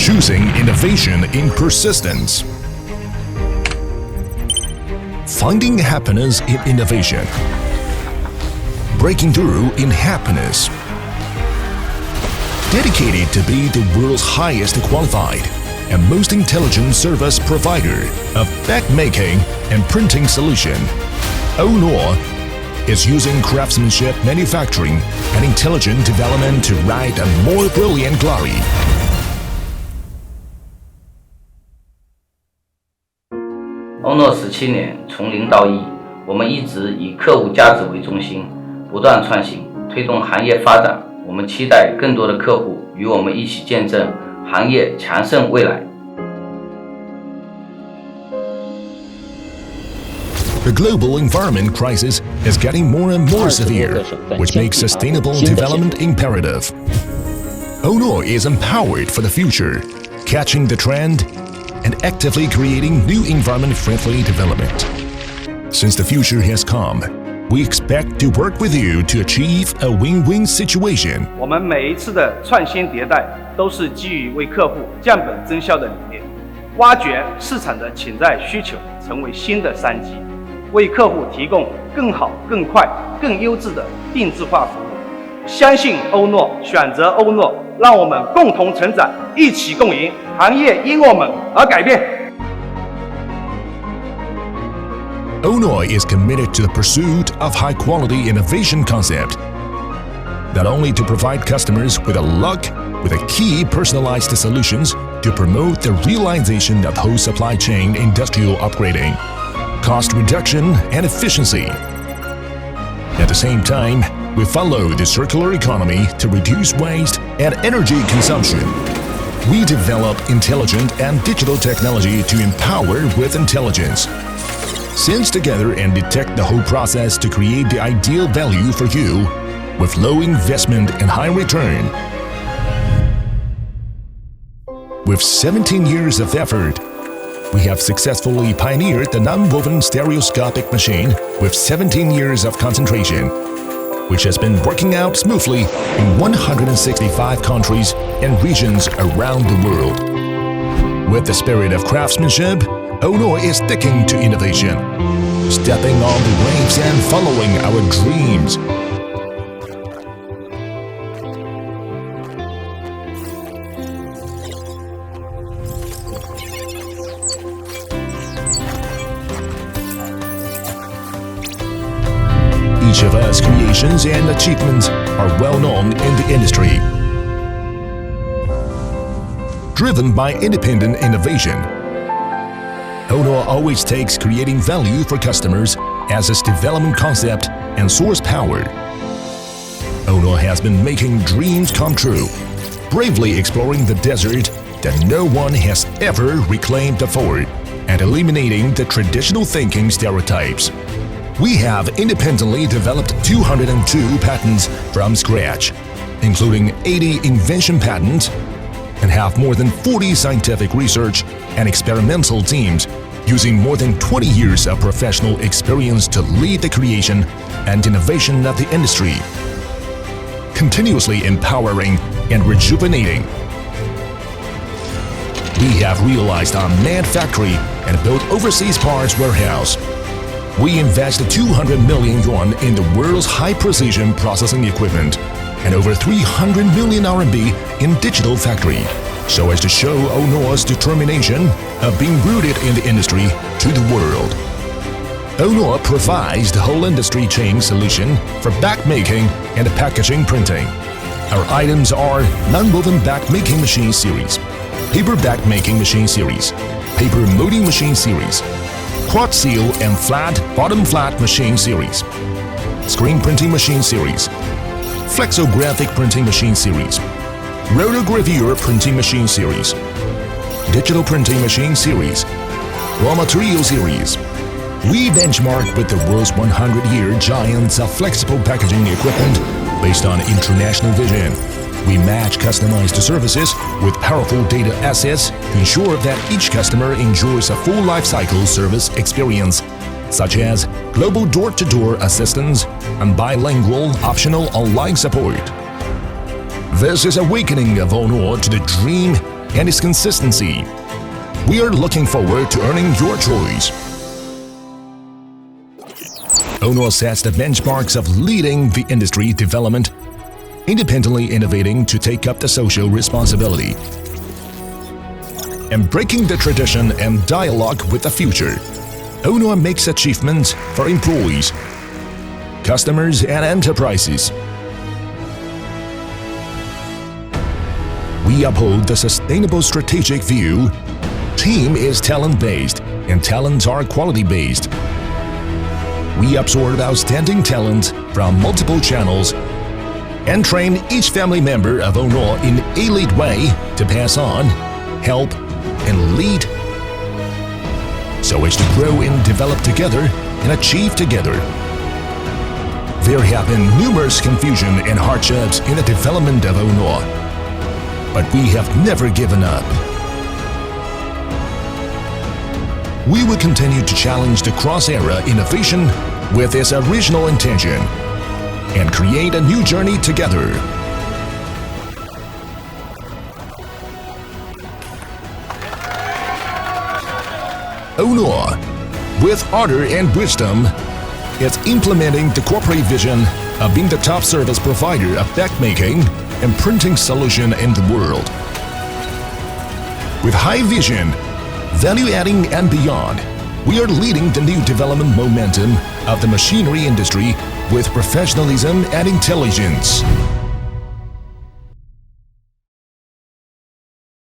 choosing innovation in persistence. Finding happiness in innovation. Breaking through in happiness. Dedicated to be the world's highest qualified and most intelligent service provider of bag-making and printing solution, Ounuo is using craftsmanship manufacturing and intelligent development to write a more brilliant glory. Ounuo 17年，从零到一，我们一直以客户价值为中心，不断创新，推动行业发展。我们期待更多的客户与我们一起见证行业强盛未来。The global environment crisis is getting more and more severe, which makes sustainable development imperative. Ounuo is empowered for the future, catching the trend and actively creating new environment-friendly development. Since the future has come, we expect to work with you to achieve a win-win situation. 我们每一次的创新迭代都是基于为客户降本增效的理念，挖掘市场的潜在需求，成为新的商机，为客户提供更好、更快、更优质的定制化服务。相信欧诺，选择欧诺，让我们共同成长，一起共赢，行业因我们而改变。Ounuo is committed to the pursuit of high-quality innovation concept, not only to provide customers with a key personalized solutions to promote the realization of whole supply chain industrial upgrading, cost reduction, and efficiency. At the same time, we follow the circular economy to reduce waste and energy consumption. We develop intelligent and digital technology to empower with intelligence. Sense together and detect the whole process to create the ideal value for you with low investment and high return. With 17 years of effort, we have successfully pioneered the non-woven stereoscopic machine with 17 years of concentration, which has been working out smoothly in 165 countries and regions around the world. With the spirit of craftsmanship, Ounuo is sticking to innovation, stepping on the waves and following our dreams. Each of us creations and achievements are well known in the industry. Driven by independent innovation, Ounuo always takes creating value for customers as its development concept and source power. Ounuo has been making dreams come true, bravely exploring the desert that no one has ever reclaimed before, and eliminating the traditional thinking stereotypes. We have independently developed 202 patents from scratch, including 80 invention patents, and have more than 40 scientific research and experimental teams using more than 20 years of professional experience to lead the creation and innovation of the industry, continuously empowering and rejuvenating. We have realized our manned factory and built overseas parts warehouse. We invested 200 million yuan in the world's high-precision processing equipment and over 300 million RMB in digital factory, so as to show Ounuo's determination of being rooted in the industry to the world. Ounuo provides the whole industry chain solution for bag making and packaging printing. Our items are non-woven bag making machine series, paper bag making machine series, paper molding machine series, quad seal and flat bottom flat machine series, screen printing machine series, Flexographic printing machine series, Rotogravure printing machine series, digital printing machine series, raw material series. We benchmark with the world's 100-year giants of flexible packaging equipment based on international vision. We match customized services with powerful data assets to ensure that each customer enjoys a full lifecycle service experience, such as global door-to-door assistance and bilingual optional online support. This is awakening of Ounuo to the dream and its consistency. We are looking forward to earning your choice. Ounuo sets the benchmarks of leading the industry development, independently innovating to take up the social responsibility, and breaking the tradition and dialogue with the future. Ounuo makes achievements for employees, customers, and enterprises. We uphold the sustainable strategic view. Team is talent-based, and talents are quality-based. We absorb outstanding talent from multiple channels and train each family member of Ounuo in elite way to pass on, help, and lead, so as to grow and develop together and achieve together. There have been numerous confusion and hardships in the development of Ounuo, but we have never given up. We will continue to challenge the cross-era innovation with its original intention and create a new journey together. Ounuo, with ardor and wisdom, is implementing the corporate vision of being the top service provider of bag-making and printing solution in the world. With high vision, value-adding and beyond, we are leading the new development momentum of the machinery industry with professionalism and intelligence.